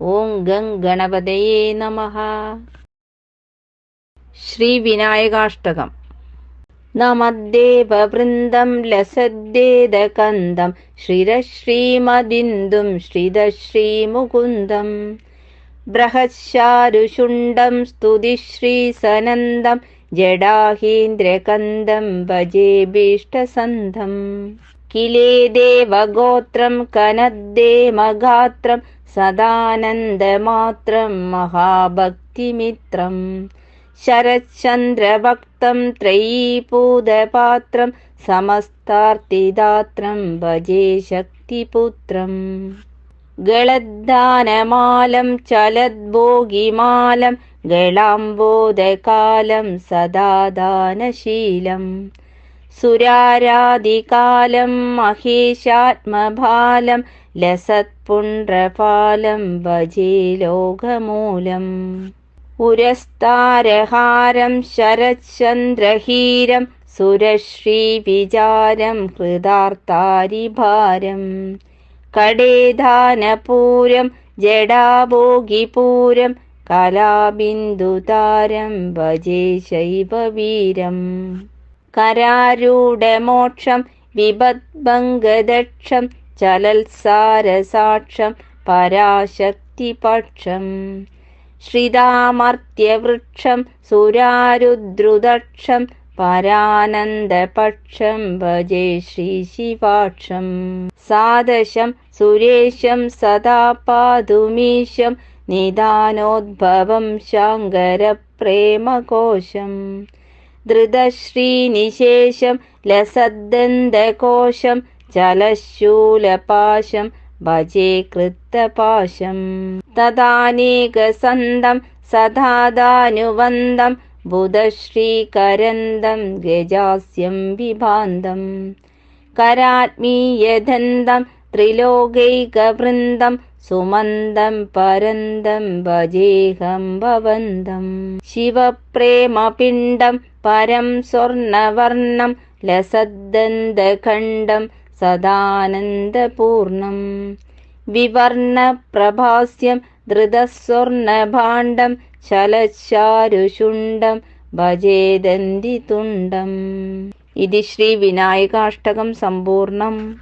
ഓം gum ഗണപതയേ നമഃ. ശ്രീവിനായകാഷ്ടകം. നമദ്ദേവവൃന്ദം ലസദ്ദേദകന്ദം ശ്രീരശ്രീമദിന്ദും ശ്രിതശ്രീമുകുന്ദം ബൃഹച്ചാരുഷുണ്ഡം സ്തുതിശ്രീസനന്ദം ജടാഹീന്ദ്രകന്ദം ഭജേഭീഷ്ടസന്ധം. കിലേദേവഗോത്രം കനദ്ദേമഗാത്രം സദാനന്ദമാത്രം മഹാഭക്തിമിത്രം ശരച്ചന്ദ്രഭക്തം ത്രയീപൂതപാത്രം സമസ്താർത്തിദാത്രം ഭജേ ശക്തിപുത്രം. ഗളദ്ദാനമാലം ചലദ്ഭോഗിമാലം ഗളാംബോധകാലം സദാദാനശീലം സുരാരാദികാലം മഹേശാത്മഭാലം ലസത്പുണ്ഡ്രപാലം ഭജേ ലോകമൂലം. ഉരസ്താരഹാരം ശരച്ചന്ദ്രഹീരം സുരശ്രീവിചാരം ഹൃദാർത്താരിഭാരം കടേധാനപൂരം ജഡാഭോഗിപൂരം കലാബിന്ദുതാരം ഭജേ ശൈവവീരം. കരാരൂഢമോക്ഷം വിപദ്ഭംഗദക്ഷം ചലത്സാരസാക്ഷം പരാശക്തിപക്ഷം ശ്രിതാമർത്യവൃക്ഷം സുരാരുദ്രുദക്ഷം പരാനന്ദപക്ഷം ഭജേ ശ്രീശിവാക്ഷം. സാദശം സുരേശം സദാ പാതുമീശം നിദാനോദ്ഭവം ശങ്കരപ്രേമകോശം ധൃതശ്രീനിശേഷം ലസദ്ദന്തകോശം ചലശൂലപാശം ഭജേ കൃത്തപാശം. തദാനേകസന്തം സദാദാനുവന്ദം ബുധശ്രീകരന്തം ഗജാസ്യം വിഭാന്തം കരാത്മീയദന്തം ത്രിലോകൈകവൃന്ദം സുമന്ദം പരന്തം ഭജേഹം ഭവന്തം. ശിവപ്രേമപിണ്ഡം പരം സ്വർണവർണം ലസദ്ദന്തഖണ്ഡം സദാനന്ദപൂർണം വിവർണപ്രഭാസ്യം ധൃതസ്വർണഭാണ്ഡം ചലച്ചാരുഷുണ്ഡം ഭജേ ദന്തിതുണ്ഡം. ഇതി ശ്രീവിനായകാഷ്ടകം സമ്പൂർണം.